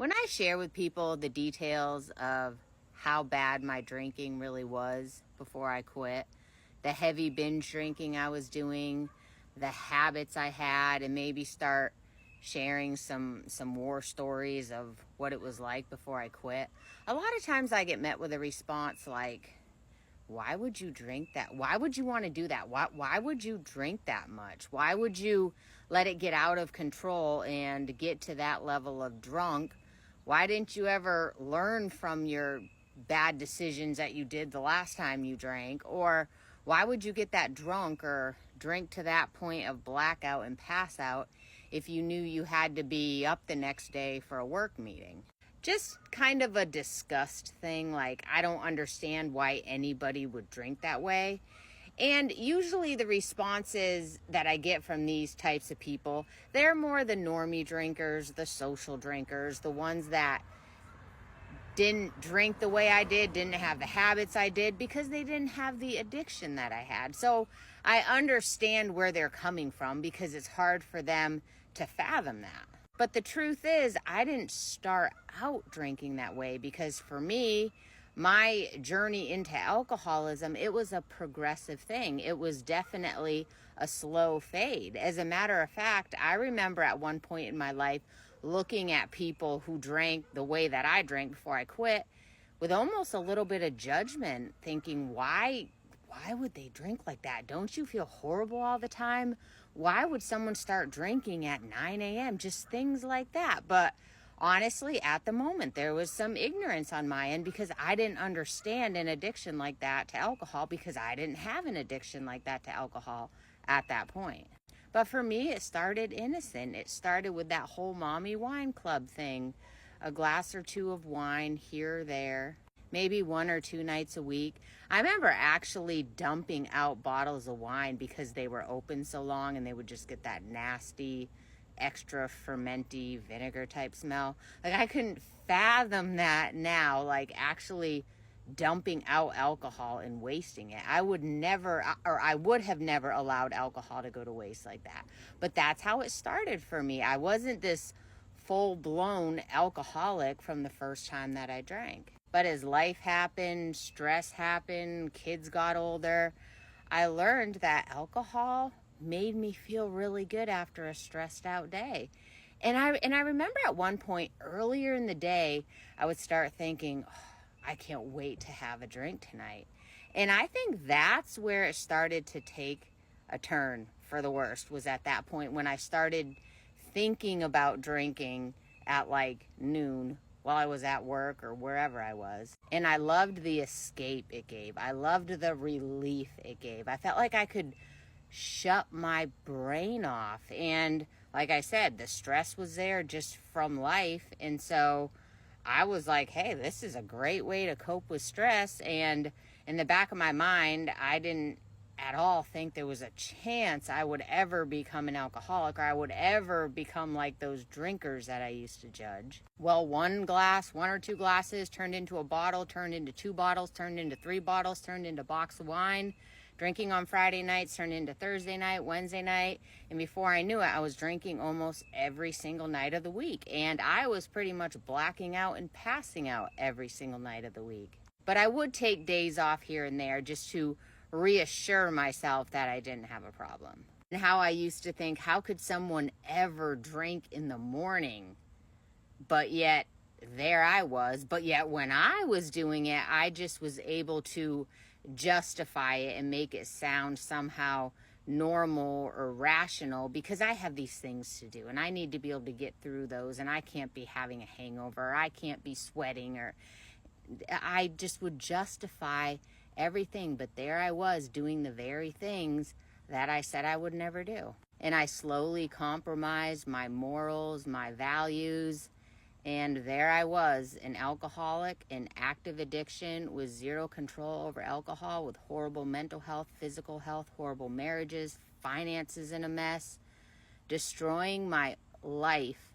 When I share with people the details of how bad my drinking really was before I quit, the heavy binge drinking I was doing, the habits I had, and maybe start sharing some war stories of what it was like before I quit, a lot of times I get met with a response like, why would you drink that? Why would you want to do that? Why would you drink that much? Why would you let it get out of control and get to that level of drunk? Why didn't you ever learn from your bad decisions that you did the last time you drank? Or why would you get that drunk or drink to that point of blackout and pass out if you knew you had to be up the next day for a work meeting? Just kind of a disgust thing. Like, I don't understand why anybody would drink that way. And usually the responses that I get from these types of people, they're more the normie drinkers, the social drinkers, the ones that didn't drink the way I did, didn't have the habits I did because they didn't have the addiction that I had. So I understand where they're coming from because it's hard for them to fathom that. But the truth is, I didn't start out drinking that way because for me, my journey into alcoholism, it was a progressive thing. It was definitely a slow fade. As a matter of fact, I remember at one point in my life looking at people who drank the way that I drank before I quit with almost a little bit of judgment, thinking, why would they drink like that? Don't you feel horrible all the time? Why would someone start drinking at 9 a.m.? Just things like that. But honestly, at the moment, there was some ignorance on my end because I didn't understand an addiction like that to alcohol because I didn't have an addiction like that to alcohol at that point. But for me, it started innocent. It started with that whole mommy wine club thing. A glass or two of wine here or there, maybe 1 or 2 nights a week. I remember actually dumping out bottles of wine because they were open so long and they would just get that nasty, extra fermenty vinegar type smell. Like, I couldn't fathom that now, like actually dumping out alcohol and wasting it. I would have never allowed alcohol to go to waste like that. But that's how it started for me. I wasn't this full-blown alcoholic from the first time that I drank. But as life happened, stress happened, kids got older, I learned that alcohol made me feel really good after a stressed out day. And I remember at one point earlier in the day, I would start thinking, oh, I can't wait to have a drink tonight. And I think that's where it started to take a turn for the worst, was at that point when I started thinking about drinking at like noon while I was at work or wherever I was. And I loved the escape it gave. I loved the relief it gave. I felt like I could shut my brain off. And like I said, the stress was there just from life. And so I was like, hey, this is a great way to cope with stress. And in the back of my mind, I didn't at all think there was a chance I would ever become an alcoholic or I would ever become like those drinkers that I used to judge. Well, 1 or 2 glasses turned into a bottle, turned into 2 bottles, turned into 3 bottles, turned into a box of wine. Drinking on Friday nights turned into Thursday night, Wednesday night, and before I knew it, I was drinking almost every single night of the week. And I was pretty much blacking out and passing out every single night of the week. But I would take days off here and there just to reassure myself that I didn't have a problem. And how I used to think, how could someone ever drink in the morning? But yet, there I was. But yet, when I was doing it, I just was able to justify it and make it sound somehow normal or rational because I have these things to do and I need to be able to get through those, and I can't be having a hangover, or I can't be sweating, or I just would justify everything. But there I was doing the very things that I said I would never do. And I slowly compromised my morals, my values. And there I was, an alcoholic in active addiction with zero control over alcohol, with horrible mental health, physical health, horrible marriages, finances in a mess, destroying my life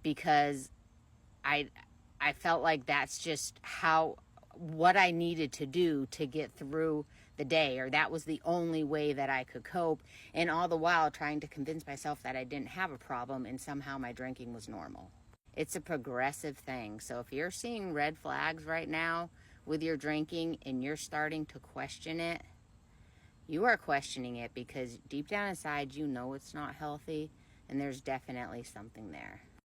because I felt like that's just what I needed to do to get through the day, or that was the only way that I could cope. And all the while trying to convince myself that I didn't have a problem and somehow my drinking was normal. It's a progressive thing. So if you're seeing red flags right now with your drinking and you're starting to question it, you are questioning it because deep down inside you know it's not healthy, and there's definitely something there.